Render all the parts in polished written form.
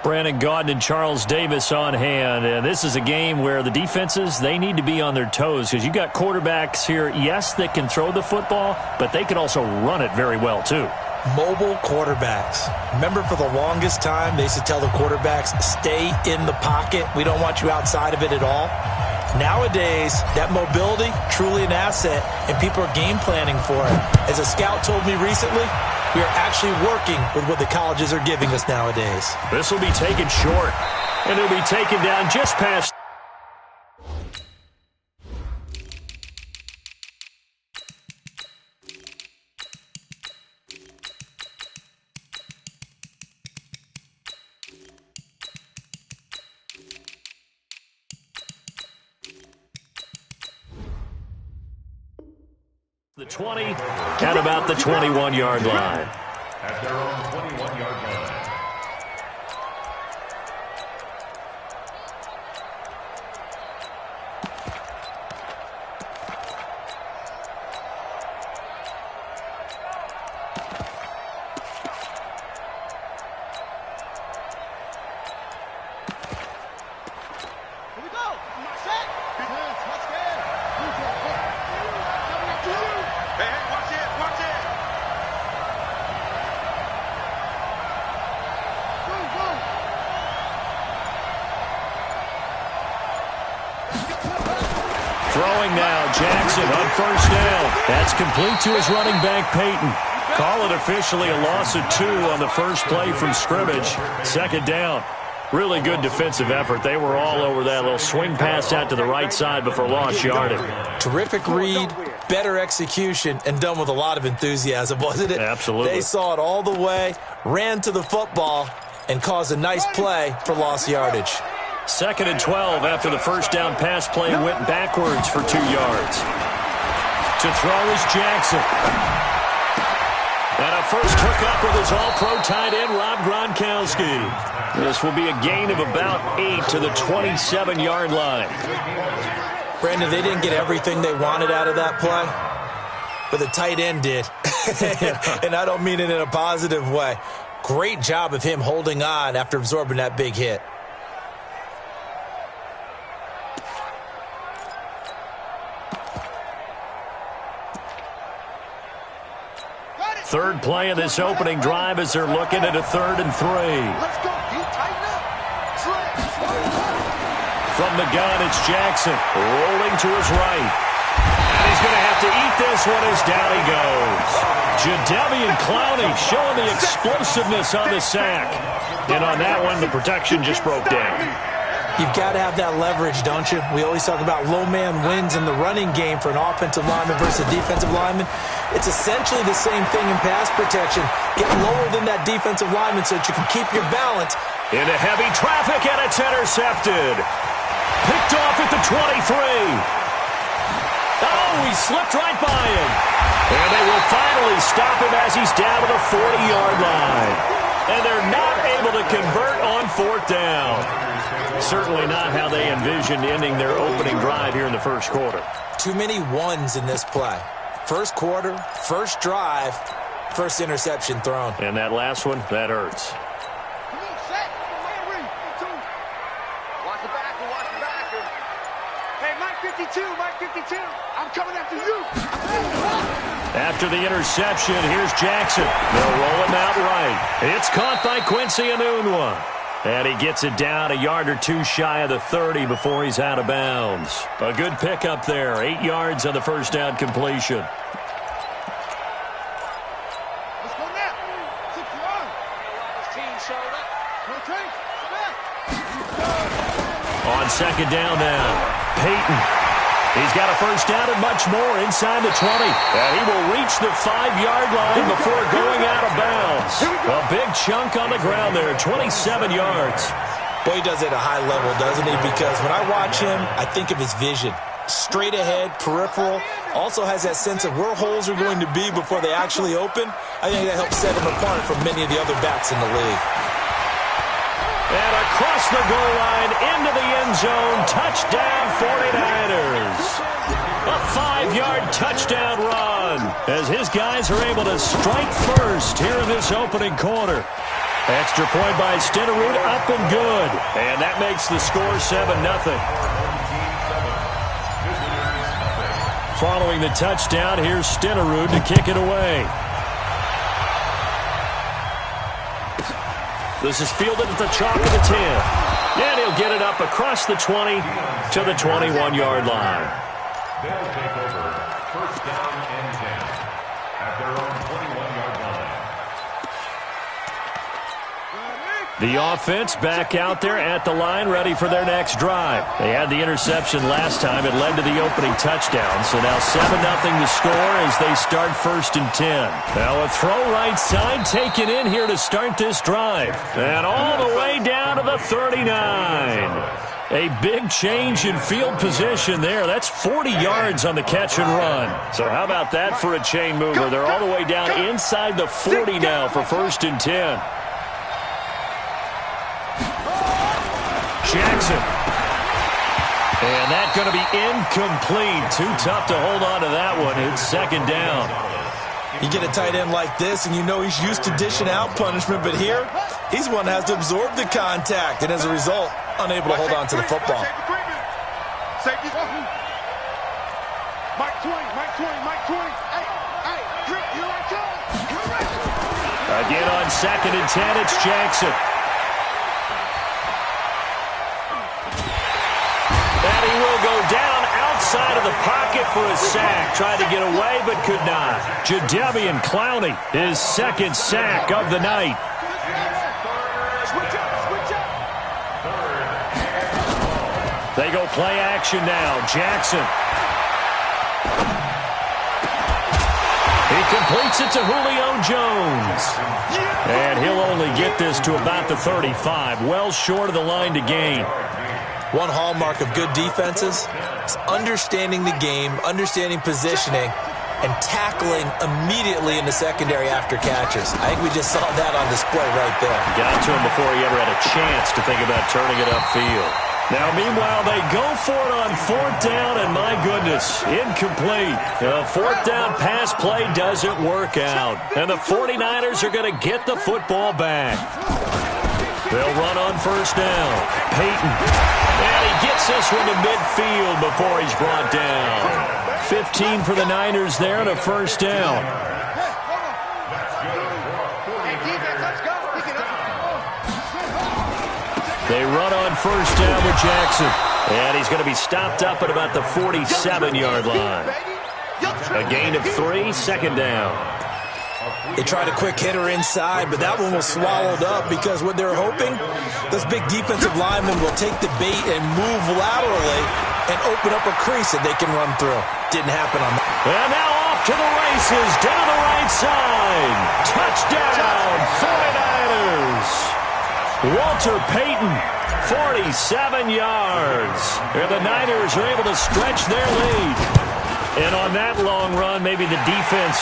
Brandon Gaudin and Charles Davis on hand. And this is a game where the defenses, they need to be on their toes because you've got quarterbacks here, yes, that can throw the football, but they can also run it very well too. Mobile quarterbacks. Remember, for the longest time, they used to tell the quarterbacks, stay in the pocket. We don't want you outside of it at all. Nowadays, that mobility, truly an asset, and people are game planning for it. As a scout told me recently, we are actually working with what the colleges are giving us nowadays. This will be taken short, and it'll be taken down just past. The 20 at about the 21-yard line. At their own 21-yard line. Throwing now, Jackson on first down. That's complete to his running back, Peyton. Call it officially a loss of 2 on the first play from scrimmage. Second down. Really good defensive effort. They were all over that little swing pass out to the right side before lost yardage. Terrific read, better execution, and done with a lot of enthusiasm, wasn't it? Absolutely. They saw it all the way, ran to the football, and caused a nice play for lost yardage. 2nd and 12 after the first down pass play went backwards for 2 yards. To throw is Jackson. And a first hookup with his all-pro tight end, Rob Gronkowski. This will be a gain of about 8 to the 27-yard line. Brandon, they didn't get everything they wanted out of that play, but the tight end did. And I don't mean it in a positive way. Great job of him holding on after absorbing that big hit. Third play of this opening drive as they're looking at a 3rd and 3. Let's go. You tighten up. From the gun, it's Jackson rolling to his right. And he's going to have to eat this one as down he goes. Jadeveon Clowney showing the explosiveness on the sack. And on that one, the protection just broke down. You've got to have that leverage, don't you? We always talk about low man wins in the running game for an offensive lineman versus a defensive lineman. It's essentially the same thing in pass protection. Get lower than that defensive lineman so that you can keep your balance. Into heavy traffic, and it's intercepted. Picked off at the 23. Oh, he slipped right by him. And they will finally stop him as he's down to the 40-yard line. And they're not able to convert on 4th down. Certainly not how they envisioned ending their opening drive here in the first quarter. Too many ones in this play. First quarter, first drive, first interception thrown. And that last one, that hurts. Come on, set. Watch the backer, watch the backer. Hey, Mike 52, Mike 52. I'm coming after you. After the interception, here's Jackson. They'll roll him out right. It's caught by Quincy Enunwa. And he gets it down a yard or 2 shy of the 30 before he's out of bounds. A good pickup there. 8 yards on the first down completion. Let's go now. 6-1. This team showed up. On second down now, Peyton. He's got a first down and much more inside the 20. And he will reach the 5-yard line before going out of bounds. A big chunk on the ground there, 27 yards. Boy, he does it at a high level, doesn't he? Because when I watch him, I think of his vision. Straight ahead, peripheral. Also has that sense of where holes are going to be before they actually open. I think that helps set him apart from many of the other backs in the league. And across the goal line, into the end zone, touchdown 49ers. A 5-yard touchdown run as his guys are able to strike first here in this opening quarter. Extra point by Stenerud, up and good. And that makes the score 7-0. Following the touchdown, here's Stenerud to kick it away. This is fielded at the chalk of the 10. And he'll get it up across the 20 to the 21-yard line. They'll take over first down and 10 at their own 21-yard line. The offense back out there at the line, ready for their next drive. They had the interception last time. It led to the opening touchdown. So now 7-0 the score as they start first and 10. Now a throw right side taken in here to start this drive. And all the way down to the 39. A big change in field position there. That's 40 yards on the catch and run. So how about that for a chain mover? They're all the way down inside the 40 now for first and 10. Jackson. And that's going to be incomplete. Too tough to hold on to that one. It's second down. You get a tight end like this, and you know he's used to dishing out punishment, but here, he's one that has to absorb the contact, and as a result, unable to hold on to the football. Mike 20, Mike 20, Mike 20. Hey, here I come. Again on second and 10, it's Jackson. And he will go down outside of the pocket for a sack. Tried to get away, but could not. Jadeveon Clowney, his second sack of the night. Switch up. They go play action now. Jackson. He completes it to Julio Jones. And he'll only get this to about the 35. Well short of the line to gain. One hallmark of good defenses is understanding the game, understanding positioning, and tackling immediately in the secondary after catches. I think we just saw that on display right there. Got to him before he ever had a chance to think about turning it upfield. Now, meanwhile, they go for it on fourth down, and my goodness, incomplete. The fourth down pass play doesn't work out, and the 49ers are going to get the football back. They'll run on first down. Peyton. And he gets this one to midfield before he's brought down. 15 for the Niners there and a first down. They run on first down with Jackson. And he's going to be stopped up at about the 47-yard line. A gain of 3, second down. They tried a quick hitter inside, but that one was swallowed up because what they're hoping, those big defensive linemen will take the bait and move laterally and open up a crease that they can run through. Didn't happen on that. And now off to the races, down the right side. Touchdown, 49ers. Walter Payton, 47 yards. And the Niners are able to stretch their lead. And on that long run, maybe the defense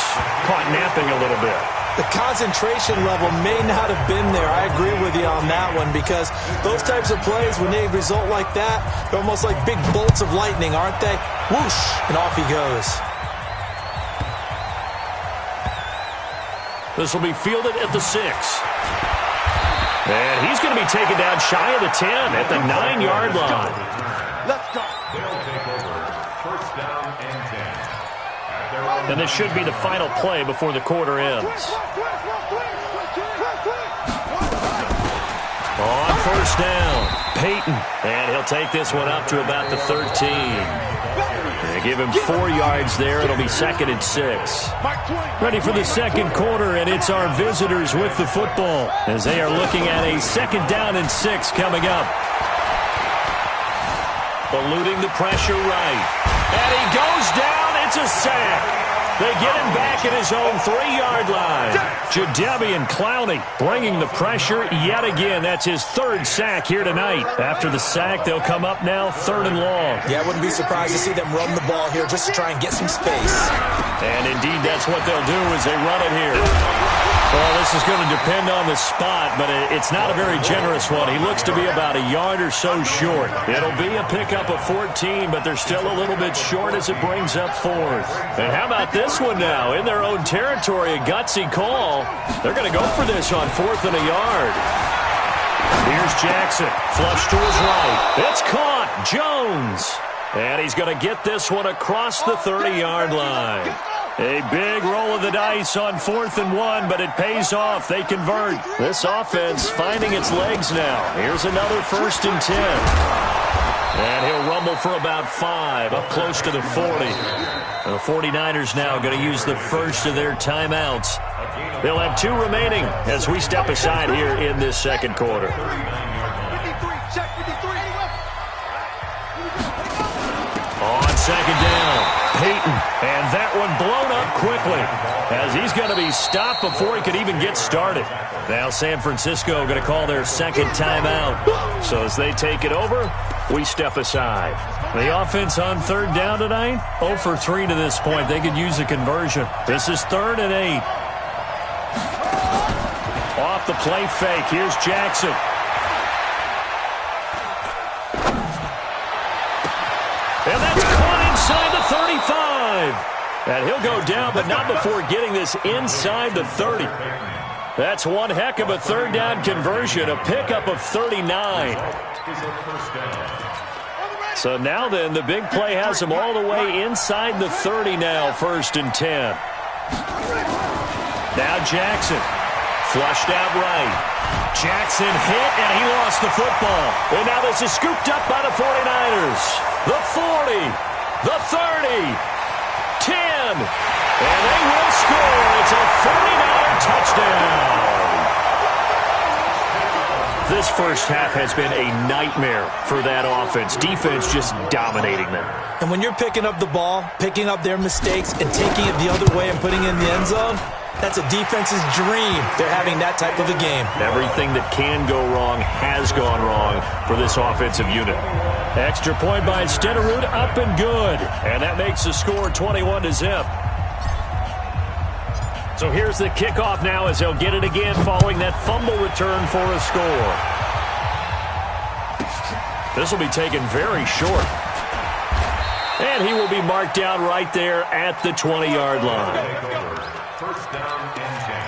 caught napping a little bit. The concentration level may not have been there. I agree with you on that one because those types of plays, when they result like that, they're almost like big bolts of lightning, aren't they? Whoosh, and off he goes. This will be fielded at the 6. And he's going to be taken down shy of the 10 at the 9-yard line. Let's go. They'll take over first down and 10. And this should be the final play before the quarter ends. On first down, Peyton. And he'll take this one up to about the 13. They give him 4 yards there. It'll be second and 6. Ready for the second quarter, and it's our visitors with the football as they are looking at a second down and 6 coming up. Eluding the pressure right. And he goes down. It's a sack. They get him back at his own 3-yard line. Jadeveon Clowney bringing the pressure yet again. That's his 3rd sack here tonight. After the sack, they'll come up now 3rd and long. Yeah, I wouldn't be surprised to see them run the ball here just to try and get some space. And indeed, that's what they'll do as they run it here. Well, this is going to depend on the spot, but it's not a very generous one. He looks to be about a yard or so short. It'll be a pickup of 14, but they're still a little bit short as it brings up fourth. And how about this one now? In their own territory, a gutsy call. They're going to go for this on 4th and a yard. Here's Jackson. Flush to his right. It's caught. Jones. And he's going to get this one across the 30-yard line. A big roll of the dice on 4th and 1, but it pays off. They convert. This offense finding its legs now. Here's another 1st and 10. And he'll rumble for about 5, up close to the 40. The 49ers now going to use the first of their timeouts. They'll have 2 remaining as we step aside here in this second quarter. 53, check 53. On second down, Peyton, and that one blown up quickly as he's going to be stopped before he could even get started. Now San Francisco going to call their second timeout. So as they take it over, we step aside. The offense on 3rd down tonight, 0 for 3 to this point. They could use a conversion. This is 3rd and 8. Off the play fake, here's Jackson. And that's caught inside the 35. And he'll go down, but not before getting this inside the 30. That's one heck of a 3rd down conversion, a pickup of 39. So now then, the big play has him all the way inside the 30 now, 1st and 10. Now Jackson, flushed out right. Jackson hit, and he lost the football. And now this is scooped up by the 49ers. The 40, the 30, 10, and they will score. It's a 49er touchdown. This first half has been a nightmare for that offense. Defense just dominating them. And when you're picking up the ball, picking up their mistakes, and taking it the other way and putting it in the end zone, that's a defense's dream. They're having that type of a game. Everything that can go wrong has gone wrong for this offensive unit. Extra point by Stenerud, up and good. And that makes the score 21-0. So here's the kickoff now as they'll get it again following that fumble return for a score. This will be taken very short. And he will be marked down right there at the 20-yard line. First down and 10.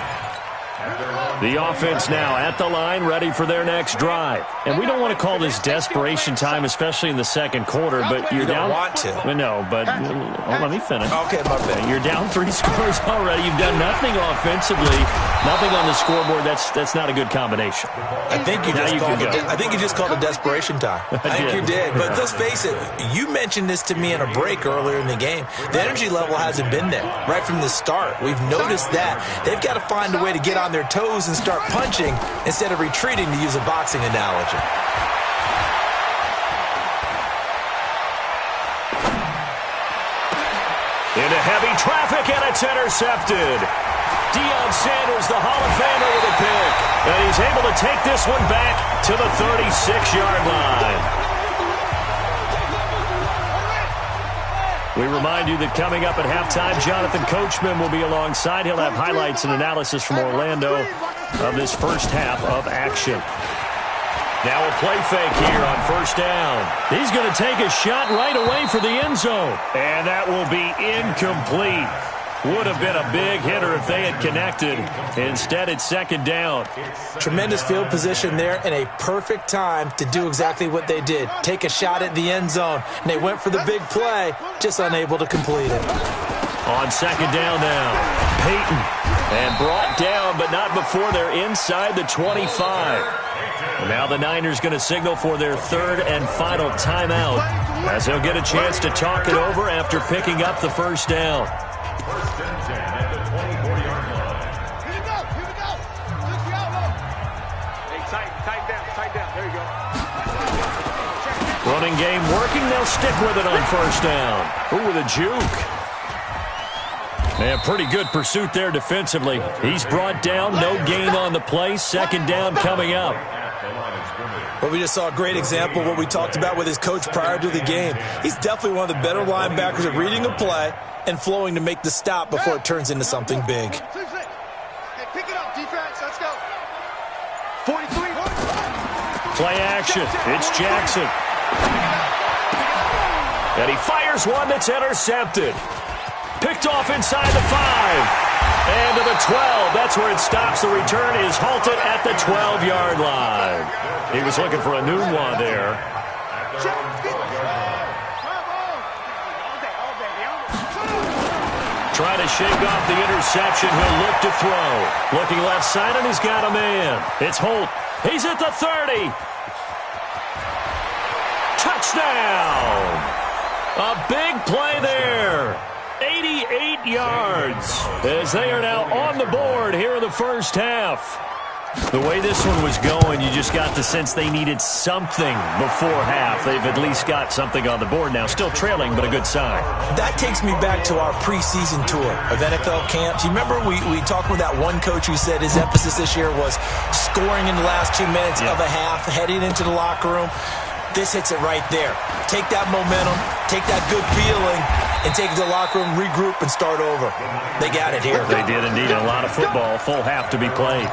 The offense now at the line, ready for their next drive. And we don't want to call this desperation time, especially in the second quarter, but you're down. You don't want to. No, but let me finish. Okay, my bad. You're down 3 scores already. You've done nothing offensively, nothing on the scoreboard. That's not a good combination. I think you just called it desperation time. I think you did. But let's face it, you mentioned this to me in a break earlier in the game. The energy level hasn't been there right from the start. We've noticed that. They've got to find a way to get on their toes and start punching instead of retreating, to use a boxing analogy. Into heavy traffic, and it's intercepted. Deion Sanders, the Hall of Famer, with a pick. And he's able to take this one back to the 36-yard line. We remind you that coming up at halftime, Jonathan Coachman will be alongside. He'll have highlights and analysis from Orlando of this first half of action. Now a play fake here on 1st down. He's going to take a shot right away for the end zone. And that will be incomplete. Would have been a big hitter if they had connected. Instead, it's 2nd down. Tremendous field position there and a perfect time to do exactly what they did. Take a shot at the end zone. And they went for the big play, just unable to complete it. On 2nd down now, Peyton. And brought down, but not before they're inside the 25. Now the Niners going to signal for their 3rd and final timeout as they'll get a chance to talk it over after picking up the 1st down. First and 10 at the 24-yard line. Here we go. Look you out, low. Hey, tight down. There you go. Running game working. They'll stick with it on 1st down. Ooh, with a juke. And pretty good pursuit there defensively. He's brought down, no gain on the play. 2nd down coming up. Well, we just saw a great example of what we talked about with his coach prior to the game. He's definitely one of the better linebackers at reading a play and flowing to make the stop before it turns into something big. Hey, pick it up, D. Play action. It's Jackson. And he fires one that's intercepted. Picked off inside the 5. And to the 12. That's where it stops. The return is halted at the 12-yard line. He was looking for a new one there. Trying to shake off the interception. He'll look to throw. Looking left side, and he's got a man. It's Holt. He's at the 30. Touchdown. A big play there. 88 yards as they are now on the board here in the first half. The way this one was going, you just got the sense they needed something before half. They've at least got something on the board now. Still trailing, but a good sign. That takes me back to our preseason tour of NFL camps. You remember we talked with that one coach who said his emphasis this year was scoring in the last 2 minutes of a half, heading into the locker room. This hits it right there. Take that momentum, take that good feeling, and take it to the locker room, regroup, and start over. They got it here. They did indeed. A lot of football, full half to be played.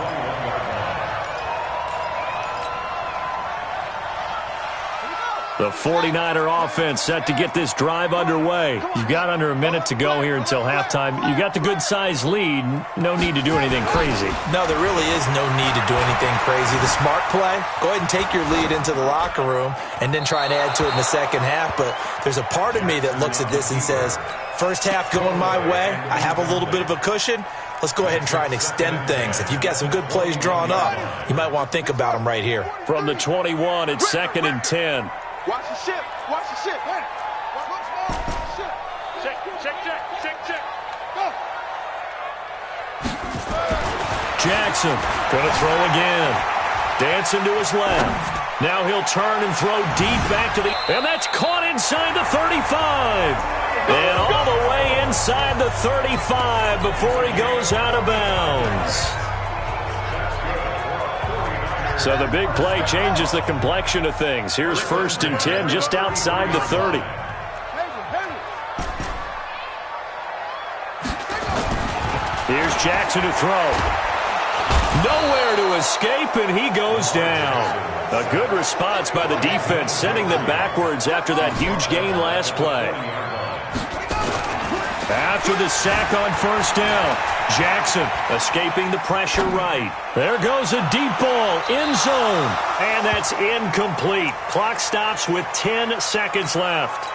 The 49er offense set to get this drive underway. You've got under a minute to go here until halftime. You got the good-sized lead. No need to do anything crazy. No, there really is no need to do anything crazy. The smart play, go ahead and take your lead into the locker room and then try and add to it in the second half. But there's a part of me that looks at this and says, first half going my way, I have a little bit of a cushion. Let's go ahead and try and extend things. If you've got some good plays drawn up, you might want to think about them right here. From the 21, it's 2nd and 10. Watch the ship. Watch the ship. Hey. Watch the ship. Check. Go. Jackson going to throw again. Dancing to his left. Now he'll turn and throw deep back to the... And that's caught inside the 35. And all the way inside the 35 before he goes out of bounds. So the big play changes the complexion of things. Here's 1st and 10 just outside the 30. Here's Jackson to throw. Nowhere to escape, and he goes down. A good response by the defense, sending them backwards after that huge gain last play. After the sack on 1st down, Jackson escaping the pressure right. There goes a deep ball, end zone, and that's incomplete. Clock stops with 10 seconds left.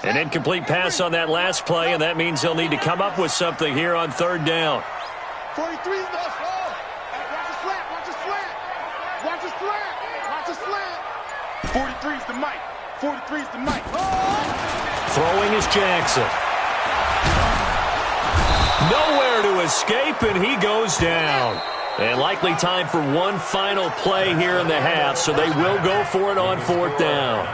An incomplete pass on that last play, and that means they'll need to come up with something here on 3rd down. 43's the ball. Watch the slant. Watch the slant. Watch the slant. Watch the slant. 43's the mic. 43's the mic. Throwing is Jackson. Nowhere to escape, and he goes down. And likely time for one final play here in the half, so they will go for it on 4th down.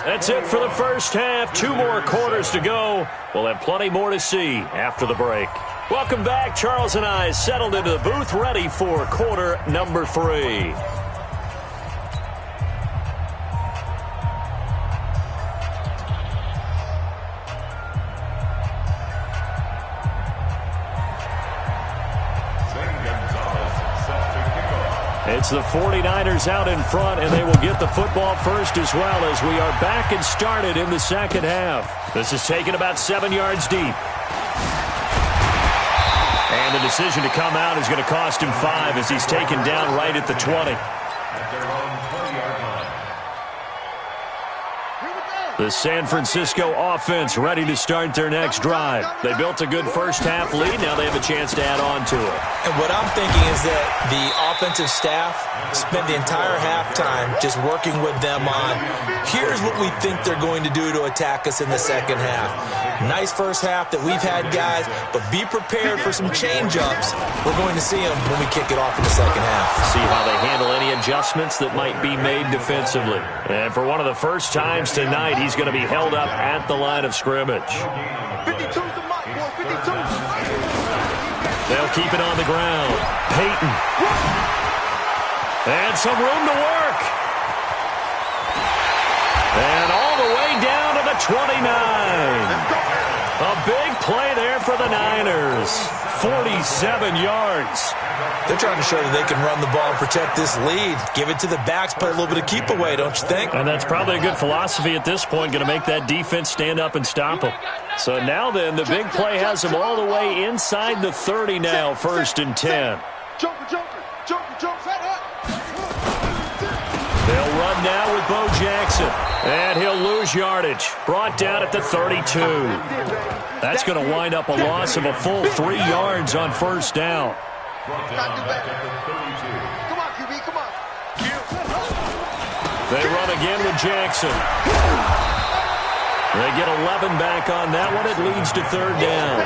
That's it for the first half. 2 more quarters to go. We'll have plenty more to see after the break. Welcome back. Charles and I settled into the booth, ready for quarter number 3. It's the 49ers out in front, and they will get the football first as well as we are back and started in the second half. This is taken about 7 yards deep. And the decision to come out is going to cost him 5 as he's taken down right at the 20. The San Francisco offense ready to start their next drive. They built a good first-half lead. Now they have a chance to add on to it. And what I'm thinking is that the offensive staff spent the entire halftime just working with them on, here's what we think they're going to do to attack us in the second half. Nice first half that we've had, guys, but be prepared for some change-ups. We're going to see them when we kick it off in the second half. See how they handle any adjustments that might be made defensively. And for one of the first times tonight, he's going to be held up at the line of scrimmage. 52's the mark, boy. 52. They'll keep it on the ground. Peyton. And some room to work. And all the way down to the 29. A big play there for the Niners. 47 yards. They're trying to show that they can run the ball and protect this lead. Give it to the backs, play a little bit of keep away, don't you think? And that's probably a good philosophy at this point, going to make that defense stand up and stop them. So now then, the big play has them all the way inside the 30 now, 1st and 10. They'll run now with Bo Jackson. And he'll lose yardage. Brought down at the 32. That's going to wind up a loss of a full 3 yards on 1st down. Come on, QB, come on. They run again with Jackson. They get 11 back on that one. It leads to 3rd down.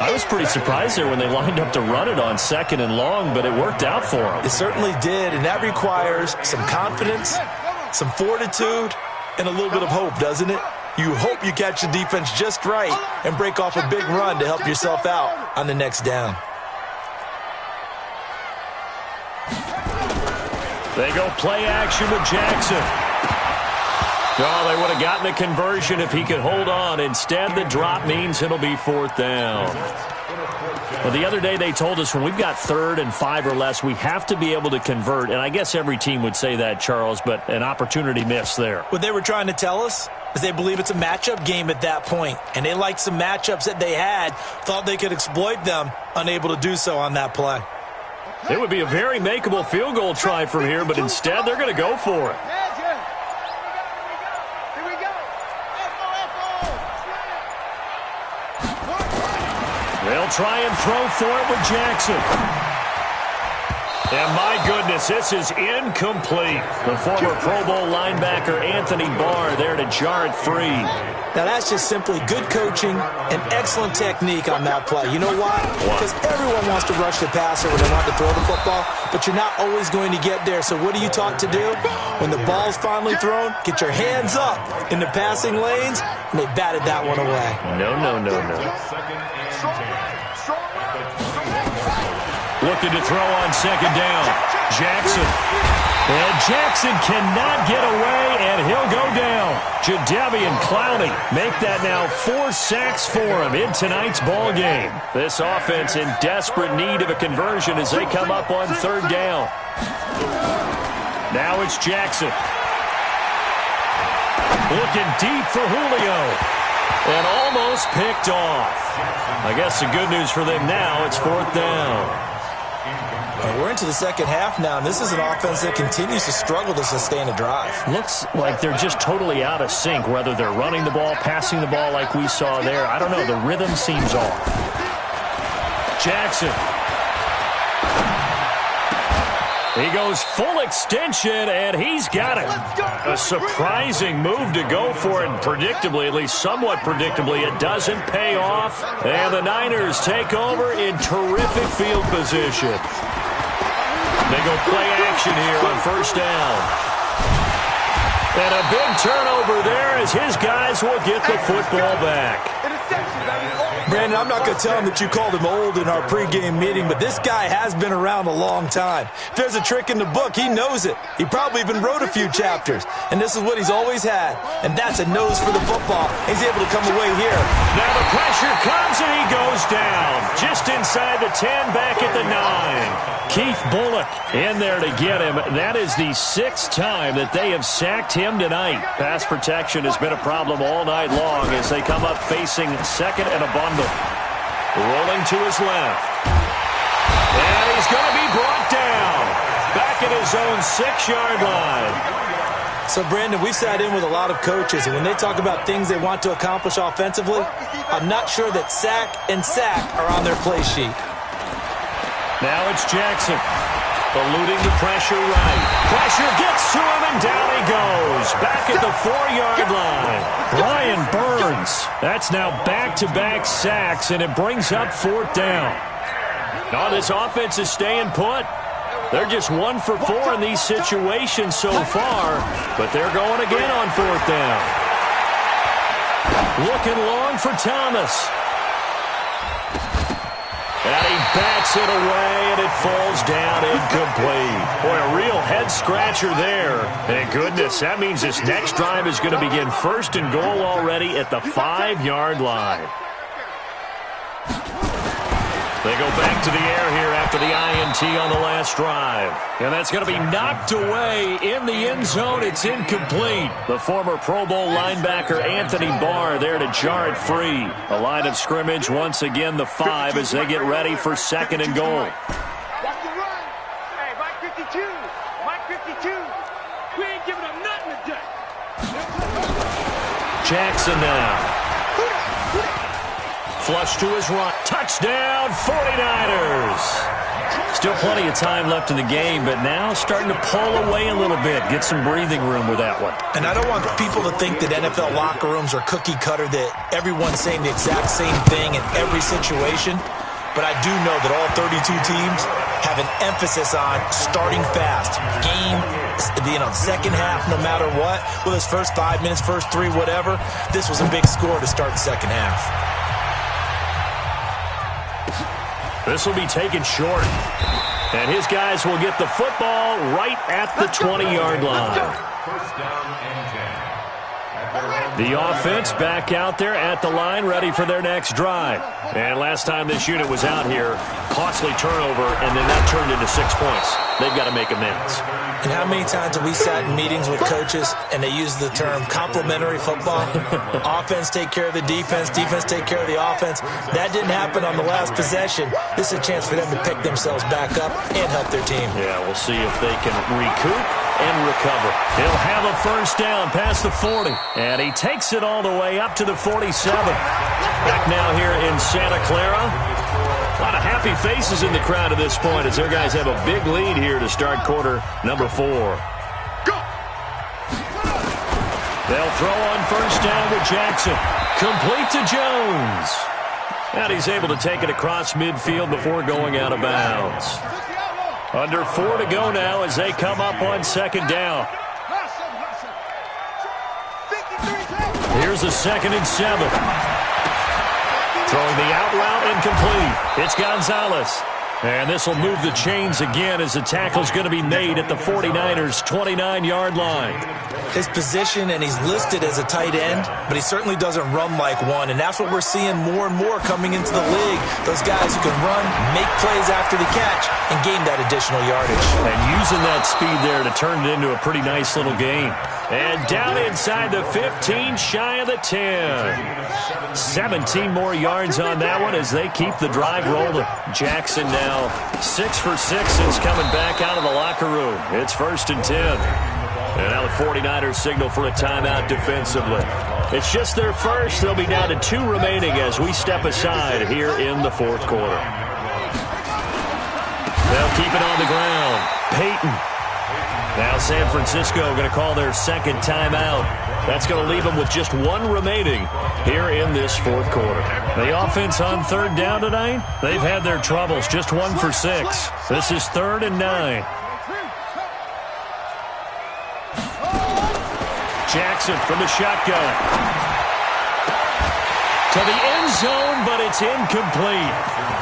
I was pretty surprised there when they lined up to run it on 2nd and long, but it worked out for them. It certainly did, and that requires some confidence, some fortitude, and a little bit of hope, doesn't it? You hope you catch the defense just right and break off a big run to help yourself out on the next down. They go play action with Jackson. Oh, they would have gotten a conversion if he could hold on. Instead, the drop means it'll be 4th down. Well, the other day they told us when we've got 3rd and 5 or less, we have to be able to convert. And I guess every team would say that, Charles, but an opportunity missed there. What they were trying to tell us is they believe it's a matchup game at that point. And they liked some matchups that they had, thought they could exploit them, unable to do so on that play. It would be a very makeable field goal try from here, but instead they're going to go for it. They'll try and throw for it with Jackson. And my goodness, this is incomplete. The former Pro Bowl linebacker Anthony Barr there to jar it free. Now that's just simply good coaching and excellent technique on that play. You know why? Because everyone wants to rush the passer when they want to throw the football, but you're not always going to get there. So what are you taught to do? When the ball's finally thrown, get your hands up in the passing lanes, and they batted that one away. No. Looking to throw on 2nd down. Jackson. And Jackson cannot get away, and he'll go down. Jadeveon Clowney make that now 4 sacks for him in tonight's ball game. This offense in desperate need of a conversion as they come up on 3rd down. Now it's Jackson. Looking deep for Julio. And almost picked off. I guess the good news for them now, it's 4th down. We're into the second half now, and this is an offense that continues to struggle to sustain a drive. Looks like they're just totally out of sync, whether they're running the ball, passing the ball like we saw there. I don't know. The rhythm seems off. Jackson. He goes full extension, and he's got it. A surprising move to go for it, and predictably, at least somewhat predictably, it doesn't pay off. And the Niners take over in terrific field position. They go play action here on 1st down. And a big turnover there as his guys will get the football back. Brandon, I'm not going to tell him that you called him old in our pregame meeting, but this guy has been around a long time. If there's a trick in the book, he knows it. He probably even wrote a few chapters. And this is what he's always had, and that's a nose for the football. He's able to come away here. Now the pressure comes, and he goes down. Just inside the 10, back at the 9. Keith Bullock in there to get him. That is the 6th time that they have sacked him tonight. Pass protection has been a problem all night long as they come up facing 2nd and a bundle. Rolling to his left. And he's going to be brought down. Back at his own 6-yard line. So, Brandon, we've sat in with a lot of coaches, and when they talk about things they want to accomplish offensively, I'm not sure that sack and sack are on their play sheet. Now it's Jackson. Eluding the pressure right. Pressure gets to him, and down he goes. Back at the 4-yard line. Brian Burns. That's now back-to-back sacks, and it brings up 4th down. No, this offense is staying put. They're just 1 for 4 in these situations so far, but they're going again on 4th down. Looking long for Thomas. And he bats it away, and it falls down incomplete. Boy, a real head-scratcher there. And goodness, that means this next drive is going to begin first and goal already at the 5-yard line. They go back to the air here after the INT on the last drive. And that's going to be knocked away in the end zone. It's incomplete. The former Pro Bowl linebacker Anthony Barr there to jar it free. A line of scrimmage, once again the 5 as they get ready for second and goal. Watch the run. Hey, Mike 52. Mike 52. We ain't giving up nothing today. Jackson now. Flush to his right. Touchdown, 49ers. Still plenty of time left in the game, but now starting to pull away a little bit. Get some breathing room with that one. And I don't want people to think that NFL locker rooms are cookie cutter, that everyone's saying the exact same thing in every situation. But I do know that all 32 teams have an emphasis on starting fast. Game, second half, no matter what. Well, this first 5 minutes, first 3, whatever. This was a big score to start the second half. This will be taken short. And his guys will get the football right at the 20-yard line. First down and 10. The offense back out there at the line, ready for their next drive. And last time this unit was out here, costly turnover, and then that turned into 6 points. They've got to make amends. And how many times have we sat in meetings with coaches and they use the term complementary football? Offense take care of the defense, defense take care of the offense. That didn't happen on the last possession. This is a chance for them to pick themselves back up and help their team. Yeah, we'll see if they can recoup and recover. He'll have a first down past the 40. And he takes it all the way up to the 47. Back now here in Santa Clara. A lot of happy faces in the crowd at this point as their guys have a big lead here to start quarter number 4. They'll throw on first down with Jackson. Complete to Jones. And he's able to take it across midfield before going out of bounds. Under 4 to go now as they come up on second down. Here's a 2nd and 7. Throwing the out route incomplete. It's Gonzalez. And this will move the chains again as the tackle's going to be made at the 49ers' 29-yard line. His position, and he's listed as a tight end, but he certainly doesn't run like one, and that's what we're seeing more and more coming into the league. Those guys who can run, make plays after the catch, and gain that additional yardage. And using that speed there to turn it into a pretty nice little game. And down inside the 15, shy of the 10. 17 more yards on that one as they keep the drive rolling. Jackson now 6 for 6 since coming back out of the locker room. It's 1st and 10. And now the 49ers signal for a timeout defensively. It's just their first. They'll be down to 2 remaining as we step aside here in the 4th quarter. They'll keep it on the ground. Peyton. Now San Francisco going to call their 2nd timeout. That's going to leave them with just 1 remaining here in this 4th quarter. The offense on 3rd down tonight, they've had their troubles. Just 1 for 6. This is 3rd and 9. Jackson from the shotgun. To the end zone, but it's incomplete.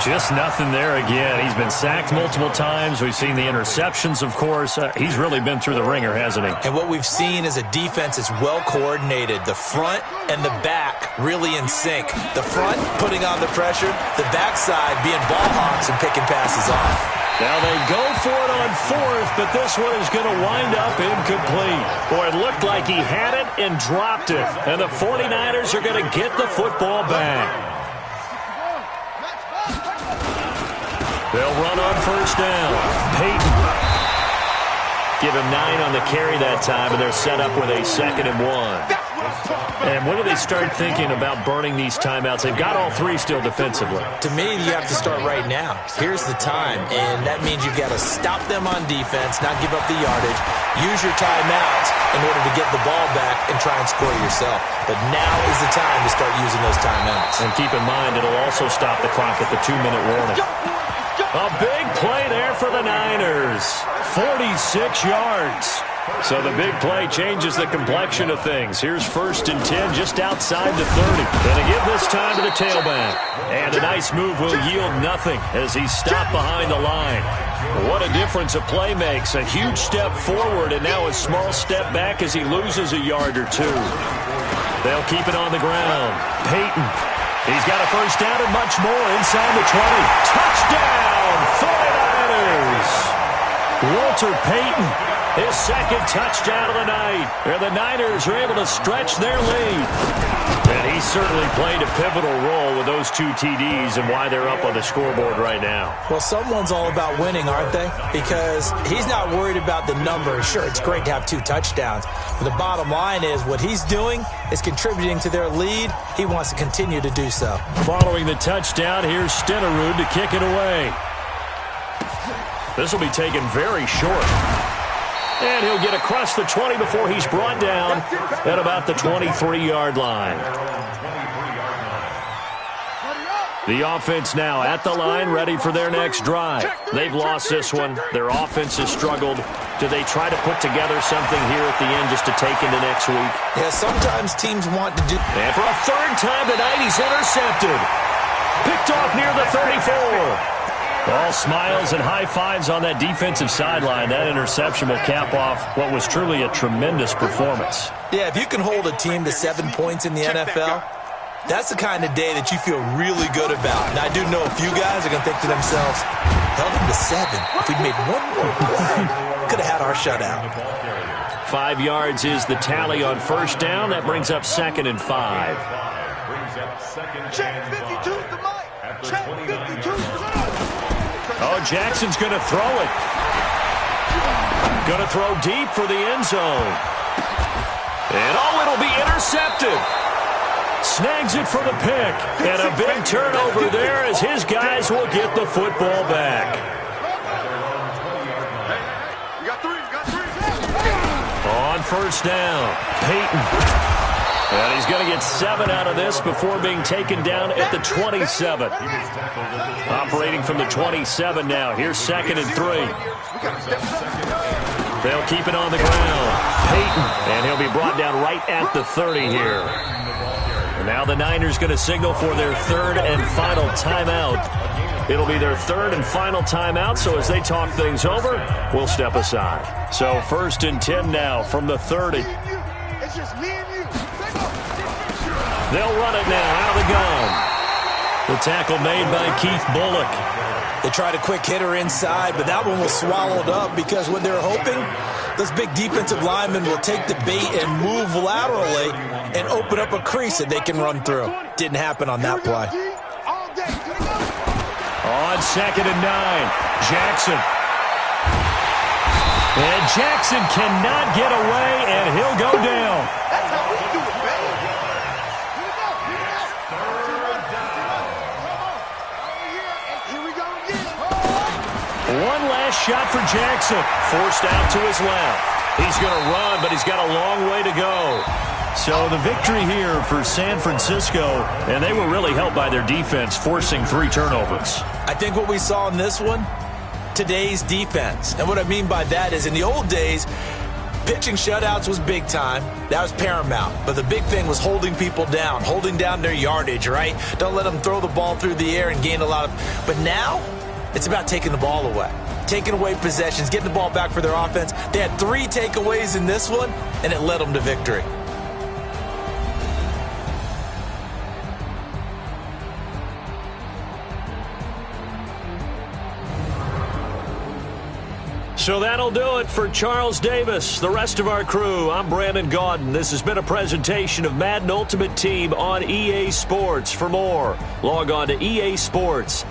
Just nothing there again. He's been sacked multiple times. We've seen the interceptions, of course. He's really been through the ringer, hasn't he? And what we've seen is a defense that's well coordinated. The front and the back really in sync. The front putting on the pressure, the backside being ball hawks and picking passes off. Now they go for it on 4th, but this one is going to wind up incomplete. Boy, it looked like he had it and dropped it. And the 49ers are going to get the football back. They'll run on first down. Peyton. Give him 9 on the carry that time, and they're set up with a 2nd and 1. And when do they start thinking about burning these timeouts? They've got all 3 still defensively. To me, you have to start right now. Here's the time, and that means you've got to stop them on defense, not give up the yardage, use your timeouts in order to get the ball back and try and score yourself. But now is the time to start using those timeouts. And keep in mind, it'll also stop the clock at the 2-minute warning. A big play there for the Niners. 46 yards. So the big play changes the complexion of things. Here's 1st and 10 just outside the 30. Going to give this time to the tailback. And a nice move will yield nothing as he's stopped behind the line. What a difference a play makes. A huge step forward and now a small step back as he loses a yard or two. They'll keep it on the ground. Payton. He's got a first down and much more inside the 20. Touchdown, 49ers! Walter Payton, his 2nd touchdown of the night. And the Niners are able to stretch their lead. And he certainly played a pivotal role with those 2 TDs and why they're up on the scoreboard right now. Well, someone's all about winning, aren't they? Because he's not worried about the numbers. Sure, it's great to have 2 touchdowns. But the bottom line is what he's doing is contributing to their lead. He wants to continue to do so. Following the touchdown, here's Stenerud to kick it away. This will be taken very short. And he'll get across the 20 before he's brought down at about the 23-yard line. The offense now at the line, ready for their next drive. They've lost this one. Their offense has struggled. Do they try to put together something here at the end just to take into next week? Yeah, sometimes teams want to do... And for a 3rd time tonight, he's intercepted. Picked off near the 34. All smiles and high fives on that defensive sideline. That interception will cap off what was truly a tremendous performance. Yeah, if you can hold a team to 7 points in the NFL, that's the kind of day that you feel really good about. And I do know a few guys are going to think to themselves, held them to 7. If we'd made one more play, could have had our shutout. 5 yards is the tally on 1st down. That brings up 2nd and 5. Check 52's the mic. Check 52's the mic. Oh, Jackson's going to throw it. Going to throw deep for the end zone. And oh, it'll be intercepted. Snags it for the pick. And a big turnover there as his guys will get the football back. You got 3. On 1st down, Payton. And he's going to get 7 out of this before being taken down at the 27. Operating from the 27 now. Here's 2nd and 3. They'll keep it on the ground. Payton. And he'll be brought down right at the 30 here. And now the Niners going to signal for their 3rd and final timeout. It'll be their 3rd and final timeout, so as they talk things over, we'll step aside. So 1st and 10 now from the 30. It's just me and you. They'll run it now out of the gun. The tackle made by Keith Bullock. They tried a quick hitter inside, but that one was swallowed up because what they're hoping, those big defensive linemen will take the bait and move laterally and open up a crease that they can run through. Didn't happen on that play. On 2nd and 9, Jackson. And Jackson cannot get away, and he'll go down. That's how we do it, baby. Here we go again. One last shot for Jackson. Forced out to his left. He's going to run, but he's got a long way to go. So the victory here for San Francisco, and they were really helped by their defense, forcing 3 turnovers. I think what we saw in this one, today's defense. And what I mean by that is in the old days, pitching shutouts was big time. That was paramount. But the big thing was holding people down, holding down their yardage, right? Don't let them throw the ball through the air and gain a lot of... But now, it's about taking the ball away. Taking away possessions, getting the ball back for their offense. They had 3 takeaways in this one, and it led them to victory. So that'll do it for Charles Davis, the rest of our crew. I'm Brandon Gaudin. This has been a presentation of Madden Ultimate Team on EA Sports. For more, log on to easports.com.